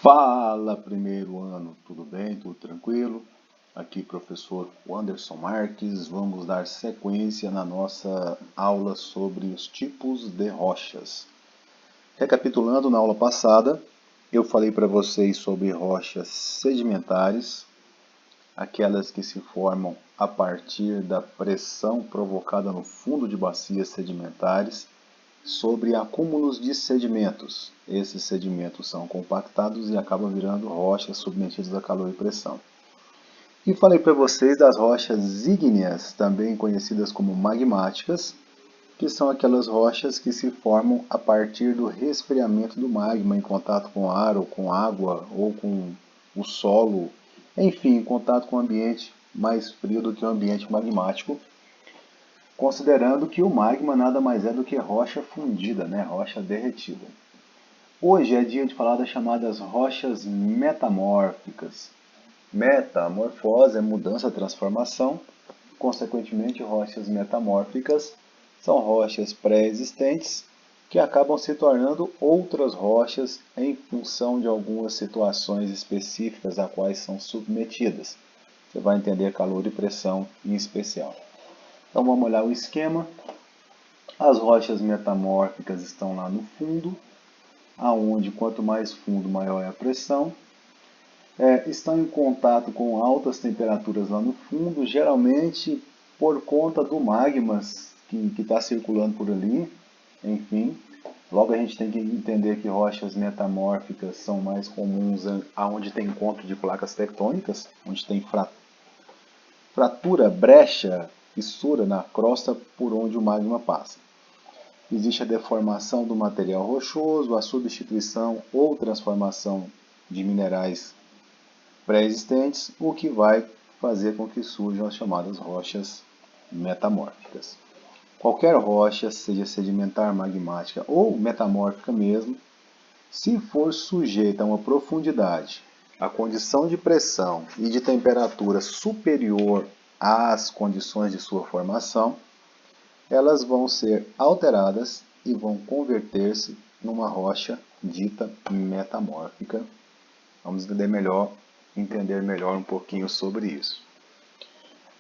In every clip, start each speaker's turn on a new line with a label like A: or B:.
A: Fala, primeiro ano, tudo bem? Tudo tranquilo? Aqui, professor Anderson Marques. Vamos dar sequência na nossa aula sobre os tipos de rochas. Recapitulando, na aula passada, eu falei para vocês sobre rochas sedimentares, aquelas que se formam a partir da pressão provocada no fundo de bacias sedimentares, sobre acúmulos de sedimentos. Esses sedimentos são compactados e acabam virando rochas submetidas a calor e pressão. E falei para vocês das rochas ígneas, também conhecidas como magmáticas, que são aquelas rochas que se formam a partir do resfriamento do magma em contato com ar ou com água ou com o solo, enfim, em contato com o ambiente mais frio do que o ambiente magmático, considerando que o magma nada mais é do que rocha fundida, né? Rocha derretida. Hoje é dia de falar das chamadas rochas metamórficas. Metamorfose é mudança, transformação. Consequentemente, rochas metamórficas são rochas pré-existentes que acabam se tornando outras rochas em função de algumas situações específicas a quais são submetidas. Você vai entender calor e pressão em especial. Então vamos olhar o esquema. As rochas metamórficas estão lá no fundo, aonde quanto mais fundo, maior é a pressão. Estão em contato com altas temperaturas lá no fundo, geralmente por conta do magma que está circulando por ali. Enfim, logo a gente tem que entender que rochas metamórficas são mais comuns aonde tem encontro de placas tectônicas, onde tem fratura, brecha, fissura na crosta por onde o magma passa. Existe a deformação do material rochoso, a substituição ou transformação de minerais pré-existentes, o que vai fazer com que surjam as chamadas rochas metamórficas. Qualquer rocha, seja sedimentar, magmática ou metamórfica mesmo, se for sujeita a uma profundidade, a condição de pressão e de temperatura superior às condições de sua formação, elas vão ser alteradas e vão converter-se numa rocha dita metamórfica. Vamos entender melhor um pouquinho sobre isso.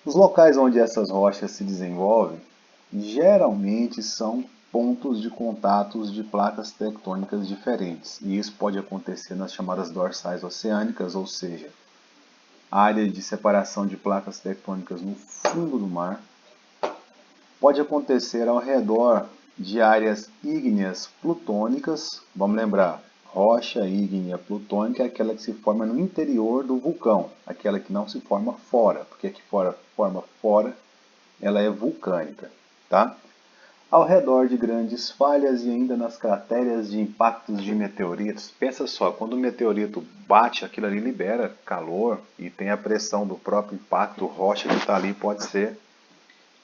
A: Os locais onde essas rochas se desenvolvem geralmente são pontos de contatos de placas tectônicas diferentes, e isso pode acontecer nas chamadas dorsais oceânicas, ou seja, áreas de separação de placas tectônicas no fundo do mar. Pode acontecer ao redor de áreas ígneas plutônicas. Vamos lembrar, rocha ígnea plutônica é aquela que se forma no interior do vulcão, aquela que não se forma fora, porque a que forma fora ela é vulcânica, tá? Ao redor de grandes falhas e ainda nas crateras de impactos de meteoritos. Pensa só, quando o meteorito bate, aquilo ali libera calor e tem a pressão do próprio impacto, rocha que está ali pode ser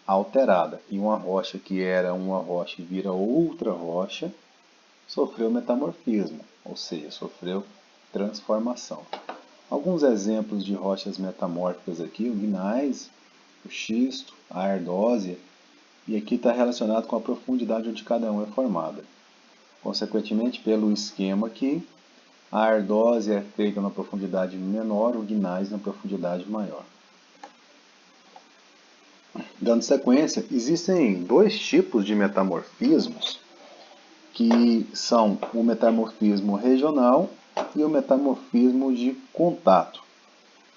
A: alterada. E uma rocha que era uma rocha e vira outra rocha, sofreu metamorfismo, ou seja, sofreu transformação. Alguns exemplos de rochas metamórficas aqui, o gneiss, o xisto, a ardósia, e aqui está relacionado com a profundidade onde cada um é formada. Consequentemente, pelo esquema aqui, a ardósia é feita na profundidade menor, o gneiss na profundidade maior. Dando sequência, existem dois tipos de metamorfismos, que são o metamorfismo regional e o metamorfismo de contato.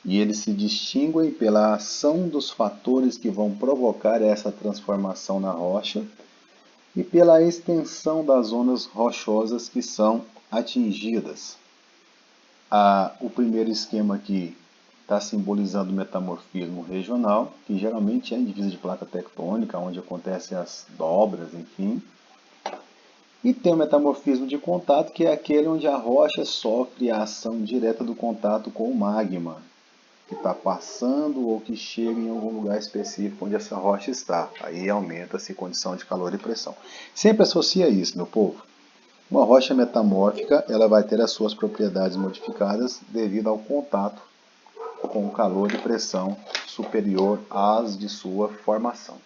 A: E eles se distinguem pela ação dos fatores que vão provocar essa transformação na rocha e pela extensão das zonas rochosas que são atingidas. O primeiro esquema aqui está simbolizando o metamorfismo regional, que geralmente é em divisa de placa tectônica, onde acontecem as dobras, enfim. E tem o metamorfismo de contato, que é aquele onde a rocha sofre a ação direta do contato com o magma, que está passando ou que chega em algum lugar específico onde essa rocha está. Aí aumenta-se a condição de calor e pressão. Sempre associa isso, meu povo. Uma rocha metamórfica ela vai ter as suas propriedades modificadas devido ao contato com calor e pressão superior às de sua formação.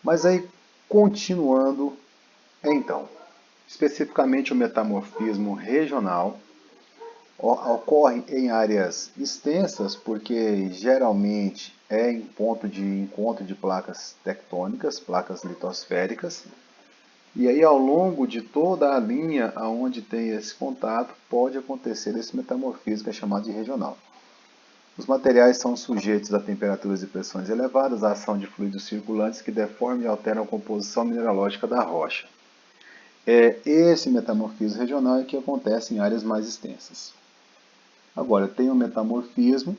A: Mas aí, continuando, então, especificamente o metamorfismo regional, Ocorre em áreas extensas porque geralmente é em ponto de encontro de placas tectônicas, placas litosféricas. E aí ao longo de toda a linha onde tem esse contato pode acontecer esse metamorfismo que é chamado de regional. Os materiais são sujeitos a temperaturas e pressões elevadas, à ação de fluidos circulantes que deformam e alteram a composição mineralógica da rocha. Esse metamorfismo regional é que acontece em áreas mais extensas. Agora, tem um metamorfismo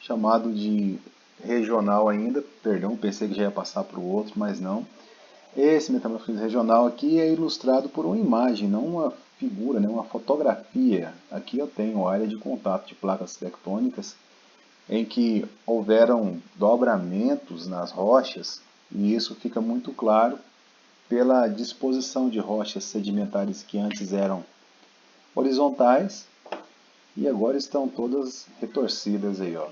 A: chamado de regional ainda, perdão, pensei que já ia passar para o outro, mas não. Esse metamorfismo regional aqui é ilustrado por uma imagem, não uma figura, né, uma fotografia. Aqui eu tenho a área de contato de placas tectônicas em que houveram dobramentos nas rochas, e isso fica muito claro pela disposição de rochas sedimentares que antes eram horizontais e agora estão todas retorcidas aí, ó.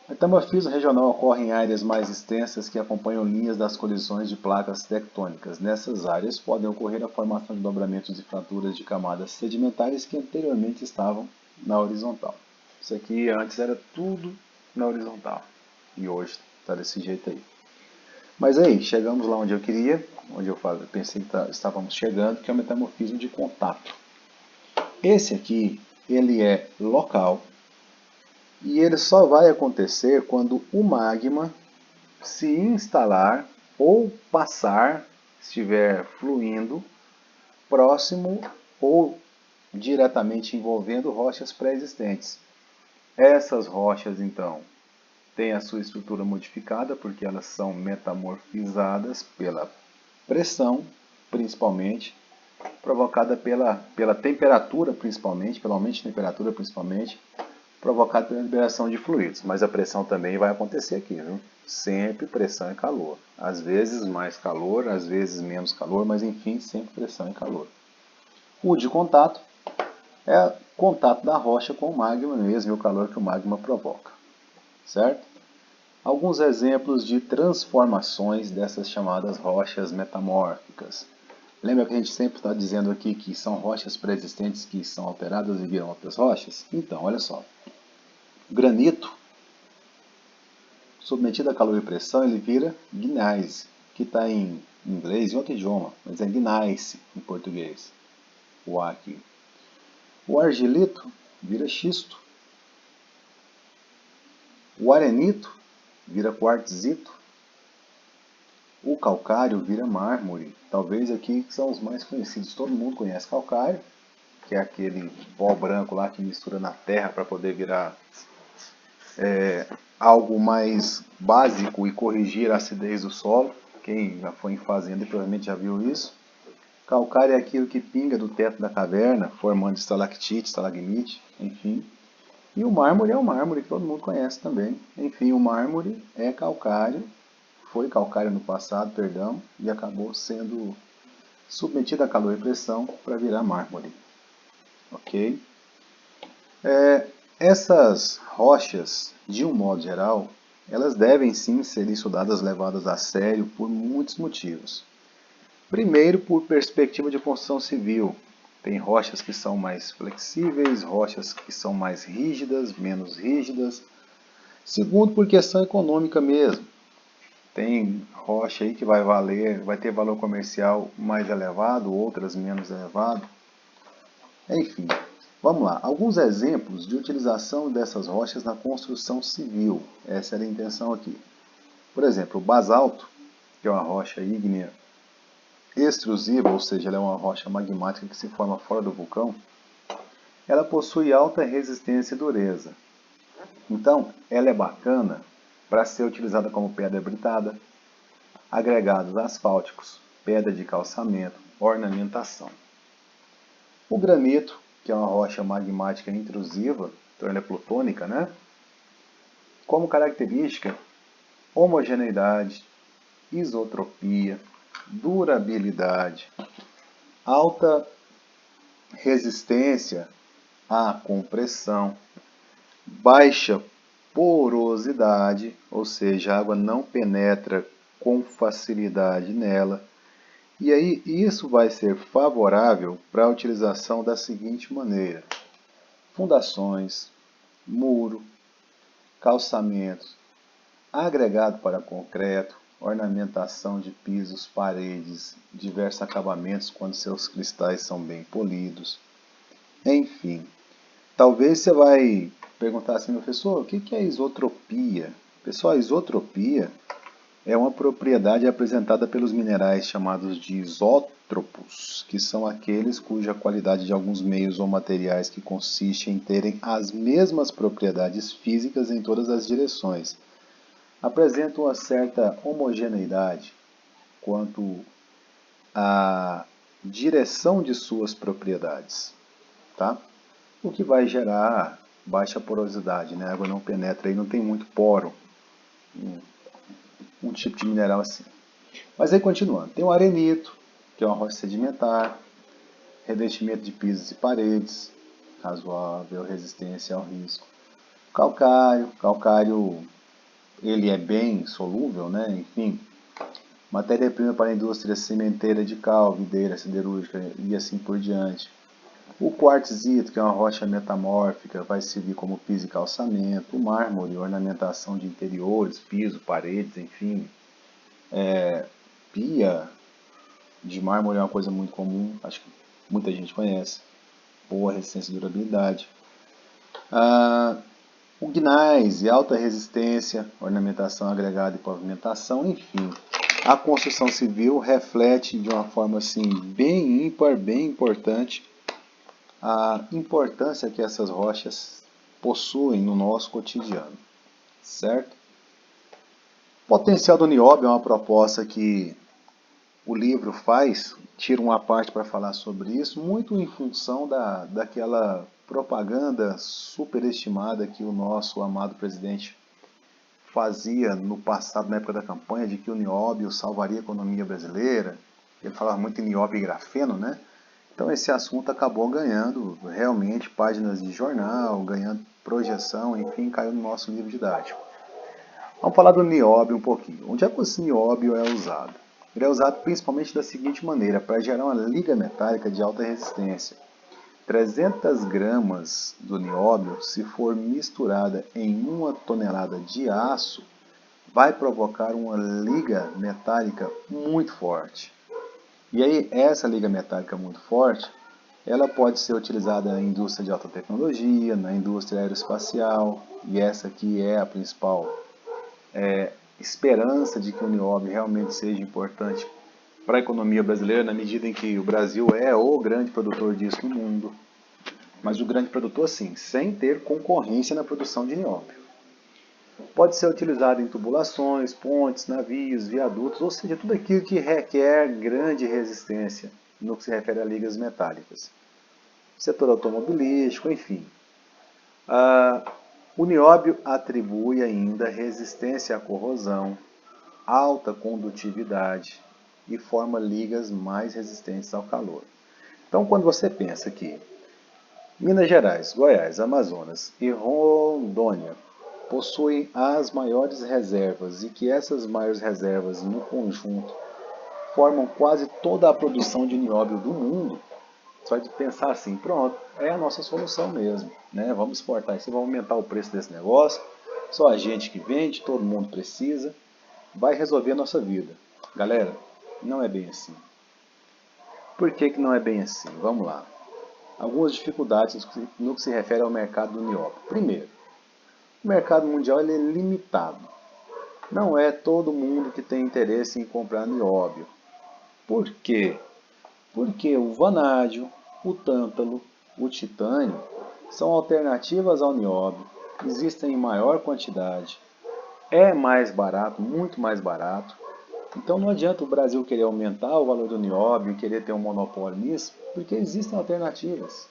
A: O metamorfismo regional ocorre em áreas mais extensas que acompanham linhas das colisões de placas tectônicas. Nessas áreas podem ocorrer a formação de dobramentos e fraturas de camadas sedimentares que anteriormente estavam na horizontal. Isso aqui antes era tudo na horizontal e hoje está desse jeito aí. Mas aí, chegamos lá onde eu queria, onde eu pensei que estávamos chegando, que é o metamorfismo de contato. Esse aqui, ele é local e ele só vai acontecer quando o magma se instalar ou passar, estiver fluindo, próximo ou diretamente envolvendo rochas pré-existentes. Essas rochas, então, têm a sua estrutura modificada porque elas são metamorfizadas pela pressão, principalmente, provocada pela temperatura, principalmente, pelo aumento de temperatura, principalmente, provocada pela liberação de fluidos. Mas a pressão também vai acontecer aqui, viu? Sempre pressão e calor. Às vezes mais calor, às vezes menos calor, mas enfim, sempre pressão e calor. O de contato é o contato da rocha com o magma mesmo, e o calor que o magma provoca. Certo? Alguns exemplos de transformações dessas chamadas rochas metamórficas. Lembra que a gente sempre está dizendo aqui que são rochas pré-existentes que são alteradas e viram outras rochas? Então, olha só. O granito, submetido a calor e pressão, ele vira gneiss, que está em inglês e outro idioma, mas é gneiss em português. O A aqui. O argilito vira xisto. O arenito vira quartzito. O calcário vira mármore. Talvez aqui são os mais conhecidos. Todo mundo conhece calcário, que é aquele pó branco lá que mistura na terra para poder virar algo mais básico e corrigir a acidez do solo. Quem já foi em fazenda provavelmente já viu isso. Calcário é aquilo que pinga do teto da caverna, formando estalactite, estalagmite, enfim. E o mármore é o mármore que todo mundo conhece também. Enfim, o mármore é calcário, foi calcário no passado, perdão, e acabou sendo submetido a calor e pressão para virar mármore. Ok? Essas rochas, de um modo geral, elas devem sim ser estudadas, levadas a sério por muitos motivos. Primeiro, por perspectiva de construção civil. Tem rochas que são mais flexíveis, rochas que são mais rígidas, menos rígidas. Segundo, por questão econômica mesmo. Tem rocha aí que vai ter valor comercial mais elevado, outras menos elevado. Enfim, vamos lá. Alguns exemplos de utilização dessas rochas na construção civil. Essa era a intenção aqui. Por exemplo, o basalto, que é uma rocha ígnea extrusiva, ou seja, ela é uma rocha magmática que se forma fora do vulcão, ela possui alta resistência e dureza. Então, ela é bacana para ser utilizada como pedra britada, agregados asfálticos, pedra de calçamento, ornamentação. O granito, que é uma rocha magmática intrusiva, então ela é plutônica, né? Como característica, homogeneidade, isotropia, durabilidade, alta resistência à compressão, baixa porosidade, ou seja, a água não penetra com facilidade nela. E aí isso vai ser favorável para a utilização da seguinte maneira. fundações, muro, calçamentos, agregado para concreto, ornamentação de pisos, paredes, diversos acabamentos quando seus cristais são bem polidos. Enfim, talvez você vai perguntar assim, professor, o que é isotropia? Pessoal, a isotropia é uma propriedade apresentada pelos minerais chamados de isótropos, que são aqueles cuja qualidade de alguns meios ou materiais que consiste em terem as mesmas propriedades físicas em todas as direções, apresentam uma certa homogeneidade quanto à direção de suas propriedades, tá? O que vai gerar baixa porosidade, né? A água não penetra e não tem muito poro, um tipo de mineral assim. Mas aí continuando, tem o arenito, que é uma rocha sedimentar, revestimento de pisos e paredes, razoável resistência ao risco. Calcário ele é bem solúvel, né? Enfim, matéria-prima para a indústria cimenteira de cal, videira, siderúrgica e assim por diante. O quartzito, que é uma rocha metamórfica, vai servir como piso e calçamento. O mármore, ornamentação de interiores, piso, paredes, enfim. Pia de mármore é uma coisa muito comum, acho que muita gente conhece. Boa resistência e durabilidade. O gneiss, alta resistência, ornamentação agregada e pavimentação, enfim. A construção civil reflete de uma forma assim bem ímpar, bem importante, a importância que essas rochas possuem no nosso cotidiano, certo? O potencial do nióbio é uma proposta que o livro faz, tira uma parte para falar sobre isso, muito em função daquela propaganda superestimada que o nosso amado presidente fazia no passado, na época da campanha, de que o nióbio salvaria a economia brasileira. Ele falava muito em nióbio e grafeno, né? Então esse assunto acabou ganhando realmente páginas de jornal, ganhando projeção, enfim, caiu no nosso livro didático. Vamos falar do nióbio um pouquinho. Onde é que esse nióbio é usado? Ele é usado principalmente da seguinte maneira, para gerar uma liga metálica de alta resistência. 300 gramas do nióbio, se for misturada em 1 tonelada de aço, vai provocar uma liga metálica muito forte. E aí, essa liga metálica muito forte, ela pode ser utilizada na indústria de alta tecnologia, na indústria aeroespacial, e essa aqui é a principal esperança de que o nióbio realmente seja importante para a economia brasileira, na medida em que o Brasil é o grande produtor disso no mundo. Mas o grande produtor, sim, sem ter concorrência na produção de nióbio. Pode ser utilizado em tubulações, pontes, navios, viadutos, ou seja, tudo aquilo que requer grande resistência no que se refere a ligas metálicas. Setor automobilístico, enfim. O nióbio atribui ainda resistência à corrosão, alta condutividade e forma ligas mais resistentes ao calor. Então, quando você pensa que Minas Gerais, Goiás, Amazonas e Rondônia possuem as maiores reservas e que essas maiores reservas no conjunto formam quase toda a produção de nióbio do mundo, você vai pensar assim, pronto, é a nossa solução mesmo, né? Vamos exportar isso, vamos aumentar o preço desse negócio, só a gente que vende, todo mundo precisa, vai resolver a nossa vida. Galera, não é bem assim. Por que não é bem assim? Vamos lá. Algumas dificuldades no que se refere ao mercado do nióbio. Primeiro, o mercado mundial ele é limitado. Não é todo mundo que tem interesse em comprar nióbio. Por quê? Porque o vanádio, o tântalo, o titânio são alternativas ao nióbio, existem em maior quantidade, é mais barato, muito mais barato. Então não adianta o Brasil querer aumentar o valor do nióbio e querer ter um monopólio nisso, porque existem alternativas.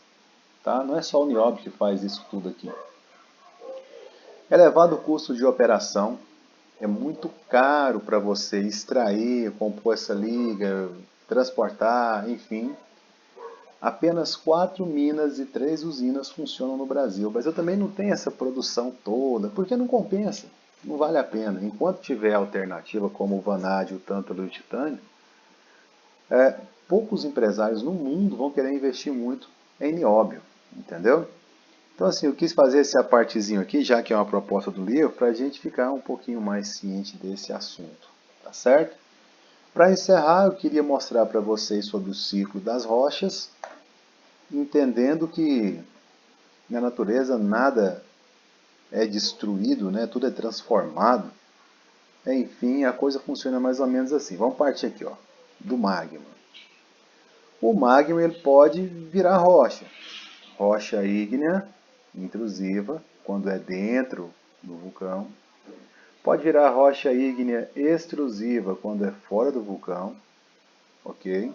A: Tá? Não é só o nióbio que faz isso tudo aqui. Elevado custo de operação, é muito caro para você extrair, compor essa liga, transportar, enfim. Apenas 4 minas e 3 usinas funcionam no Brasil. O Brasil também não tem essa produção toda, porque não compensa, não vale a pena. Enquanto tiver alternativa como o vanádio, o tântalo e o titânio, poucos empresários no mundo vão querer investir muito em nióbio, entendeu? Então assim, eu quis fazer essa partezinho aqui, já que é uma proposta do livro, para a gente ficar um pouquinho mais ciente desse assunto, tá certo? Para encerrar, eu queria mostrar para vocês sobre o ciclo das rochas, entendendo que na natureza nada é destruído, né? Tudo é transformado. Enfim, a coisa funciona mais ou menos assim. Vamos partir aqui, ó, do magma. O magma ele pode virar rocha. Rocha ígnea, intrusiva, quando é dentro do vulcão. Pode virar rocha ígnea extrusiva, quando é fora do vulcão. Ok?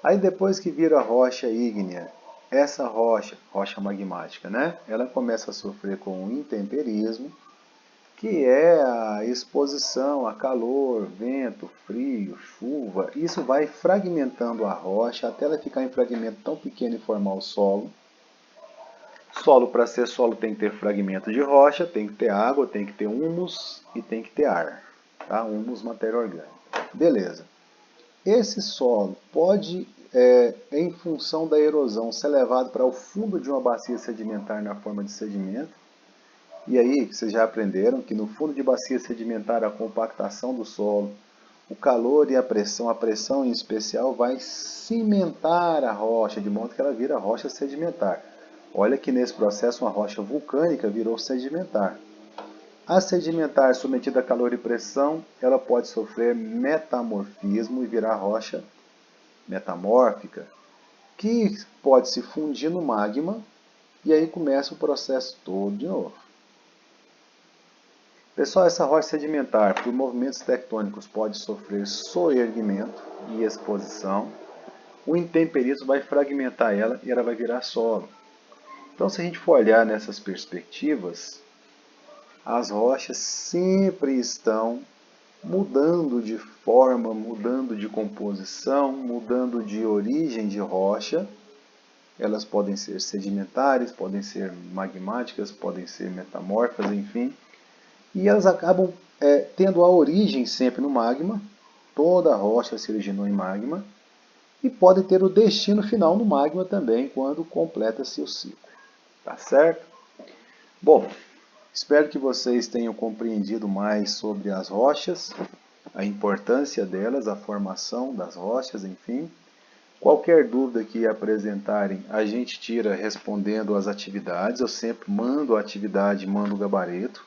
A: Aí depois que vira rocha ígnea, essa rocha magmática, né? Ela começa a sofrer com o intemperismo, que é a exposição a calor, vento, frio, chuva. Isso vai fragmentando a rocha até ela ficar em fragmento tão pequeno e formar o solo. Solo, para ser solo, tem que ter fragmento de rocha, tem que ter água, tem que ter humus e tem que ter ar. Tá? Humus, matéria orgânica. Beleza. Esse solo pode, em função da erosão, ser levado para o fundo de uma bacia sedimentar na forma de sedimento. E aí, vocês já aprenderam que no fundo de bacia sedimentar a compactação do solo, o calor e a pressão em especial, vai cimentar a rocha, de modo que ela vira rocha sedimentar. Olha que nesse processo uma rocha vulcânica virou sedimentar. A sedimentar submetida a calor e pressão, ela pode sofrer metamorfismo e virar rocha metamórfica, que pode se fundir no magma e aí começa o processo todo de novo. Pessoal, essa rocha sedimentar, por movimentos tectônicos, pode sofrer soerguimento e exposição. O intemperismo vai fragmentar ela e ela vai virar solo. Então, se a gente for olhar nessas perspectivas, as rochas sempre estão mudando de forma, mudando de composição, mudando de origem de rocha. Elas podem ser sedimentares, podem ser magmáticas, podem ser metamórficas, enfim. E elas acabam tendo a origem sempre no magma. Toda a rocha se originou em magma. E pode ter o destino final no magma também, quando completa-se o ciclo. Tá certo? Bom, espero que vocês tenham compreendido mais sobre as rochas, a importância delas, a formação das rochas, enfim. Qualquer dúvida que apresentarem, a gente tira respondendo às atividades. Eu sempre mando a atividade, mando o gabarito.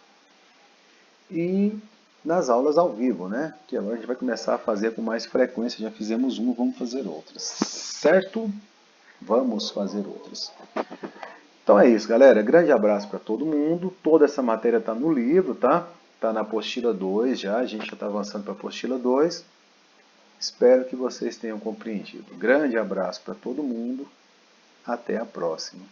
A: E nas aulas ao vivo, né? Que agora a gente vai começar a fazer com mais frequência. Já fizemos uma, vamos fazer outras. Certo? Vamos fazer outras. Então é isso, galera. Grande abraço para todo mundo. Toda essa matéria está no livro, tá? Está na apostila 2 já. A gente já está avançando para a apostila 2. Espero que vocês tenham compreendido. Grande abraço para todo mundo. Até a próxima.